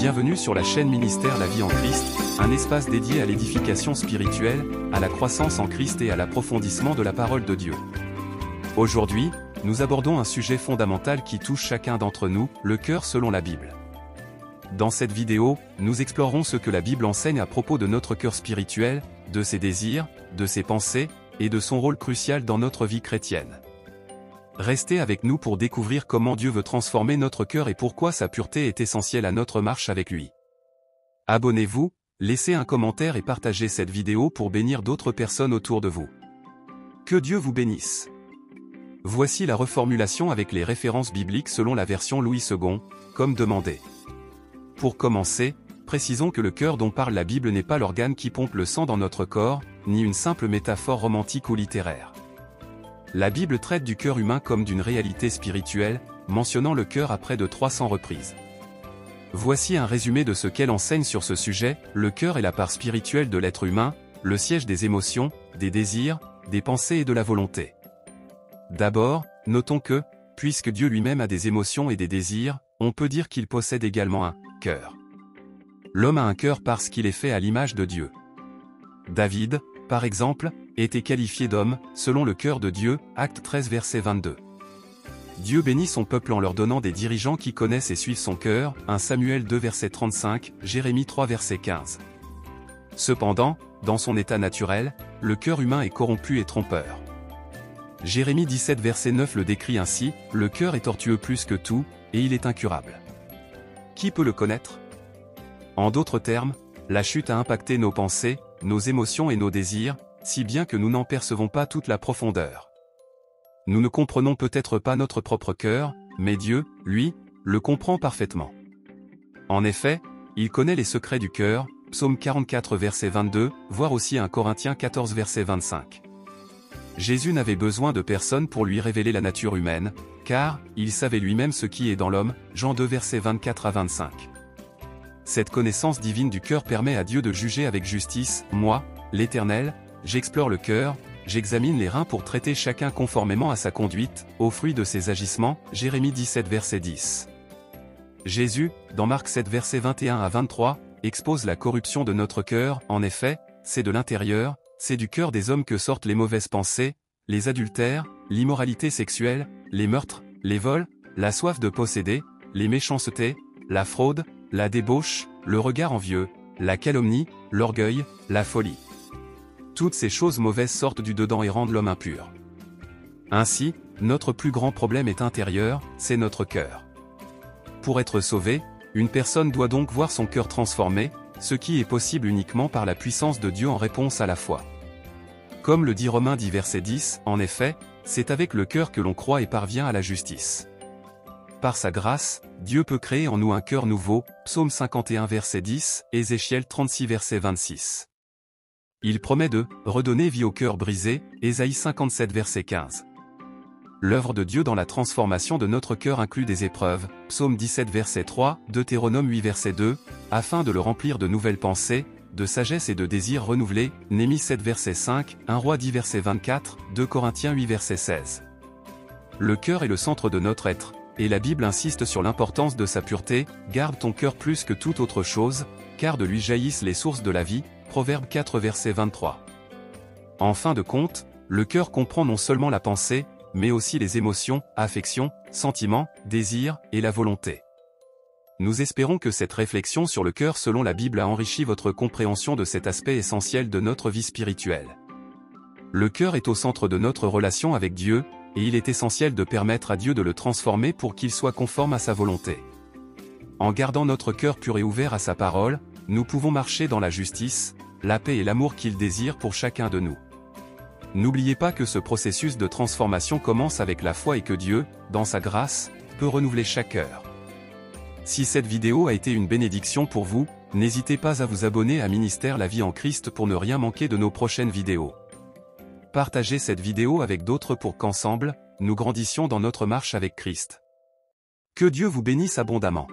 Bienvenue sur la chaîne Ministère La Vie en Christ, un espace dédié à l'édification spirituelle, à la croissance en Christ et à l'approfondissement de la parole de Dieu. Aujourd'hui, nous abordons un sujet fondamental qui touche chacun d'entre nous, le cœur selon la Bible. Dans cette vidéo, nous explorerons ce que la Bible enseigne à propos de notre cœur spirituel, de ses désirs, de ses pensées, et de son rôle crucial dans notre vie chrétienne. Restez avec nous pour découvrir comment Dieu veut transformer notre cœur et pourquoi sa pureté est essentielle à notre marche avec lui. Abonnez-vous, laissez un commentaire et partagez cette vidéo pour bénir d'autres personnes autour de vous. Que Dieu vous bénisse. Voici la reformulation avec les références bibliques selon la version Louis II, comme demandé. Pour commencer, précisons que le cœur dont parle la Bible n'est pas l'organe qui pompe le sang dans notre corps, ni une simple métaphore romantique ou littéraire. La Bible traite du cœur humain comme d'une réalité spirituelle, mentionnant le cœur à près de 300 reprises. Voici un résumé de ce qu'elle enseigne sur ce sujet. Le cœur est la part spirituelle de l'être humain, le siège des émotions, des désirs, des pensées et de la volonté. D'abord, notons que, puisque Dieu lui-même a des émotions et des désirs, on peut dire qu'il possède également un cœur. L'homme a un cœur parce qu'il est fait à l'image de Dieu. David, par exemple, était qualifié d'homme, selon le cœur de Dieu, Acte 13 verset 22. Dieu bénit son peuple en leur donnant des dirigeants qui connaissent et suivent son cœur, 1 Samuel 2 verset 35, Jérémie 3 verset 15. Cependant, dans son état naturel, le cœur humain est corrompu et trompeur. Jérémie 17 verset 9 le décrit ainsi, « Le cœur est tortueux plus que tout, et il est incurable. Qui peut le connaître ?» En d'autres termes, la chute a impacté nos pensées, nos émotions et nos désirs, si bien que nous n'en percevons pas toute la profondeur. Nous ne comprenons peut-être pas notre propre cœur, mais Dieu, lui, le comprend parfaitement. En effet, il connaît les secrets du cœur, Psaume 44 verset 22, voire aussi 1 Corinthiens 14 verset 25. Jésus n'avait besoin de personne pour lui révéler la nature humaine, car il savait lui-même ce qui est dans l'homme, Jean 2 verset 24 à 25. Cette connaissance divine du cœur permet à Dieu de juger avec justice. Moi, l'Éternel, j'explore le cœur, j'examine les reins pour traiter chacun conformément à sa conduite, au fruit de ses agissements, Jérémie 17 verset 10. Jésus, dans Marc 7 verset 21 à 23, expose la corruption de notre cœur. En effet, c'est de l'intérieur, c'est du cœur des hommes que sortent les mauvaises pensées, les adultères, l'immoralité sexuelle, les meurtres, les vols, la soif de posséder, les méchancetés, la fraude, la débauche, le regard envieux, la calomnie, l'orgueil, la folie. Toutes ces choses mauvaises sortent du dedans et rendent l'homme impur. Ainsi, notre plus grand problème est intérieur, c'est notre cœur. Pour être sauvé, une personne doit donc voir son cœur transformé, ce qui est possible uniquement par la puissance de Dieu en réponse à la foi. Comme le dit Romains 10 verset 10, en effet, c'est avec le cœur que l'on croit et parvient à la justice. Par sa grâce, Dieu peut créer en nous un cœur nouveau, Psaume 51 verset 10, Ézéchiel 36 verset 26. Il promet de redonner vie au cœur brisé, Ésaïe 57 verset 15. L'œuvre de Dieu dans la transformation de notre cœur inclut des épreuves, Psaume 17 verset 3, Deutéronome 8 verset 2, afin de le remplir de nouvelles pensées, de sagesse et de désirs renouvelés, Néhémie 7 verset 5, 1 Roi 10 verset 24, 2 Corinthiens 8 verset 16. Le cœur est le centre de notre être, et la Bible insiste sur l'importance de sa pureté. Garde ton cœur plus que toute autre chose, car de lui jaillissent les sources de la vie, Proverbe 4 verset 23. En fin de compte, le cœur comprend non seulement la pensée, mais aussi les émotions, affections, sentiments, désirs, et la volonté. Nous espérons que cette réflexion sur le cœur selon la Bible a enrichi votre compréhension de cet aspect essentiel de notre vie spirituelle. Le cœur est au centre de notre relation avec Dieu, et il est essentiel de permettre à Dieu de le transformer pour qu'il soit conforme à sa volonté. En gardant notre cœur pur et ouvert à sa parole, nous pouvons marcher dans la justice, la paix et l'amour qu'il désire pour chacun de nous. N'oubliez pas que ce processus de transformation commence avec la foi et que Dieu, dans sa grâce, peut renouveler chaque cœur. Si cette vidéo a été une bénédiction pour vous, n'hésitez pas à vous abonner à Ministère La Vie en Christ pour ne rien manquer de nos prochaines vidéos. Partagez cette vidéo avec d'autres pour qu'ensemble, nous grandissions dans notre marche avec Christ. Que Dieu vous bénisse abondamment.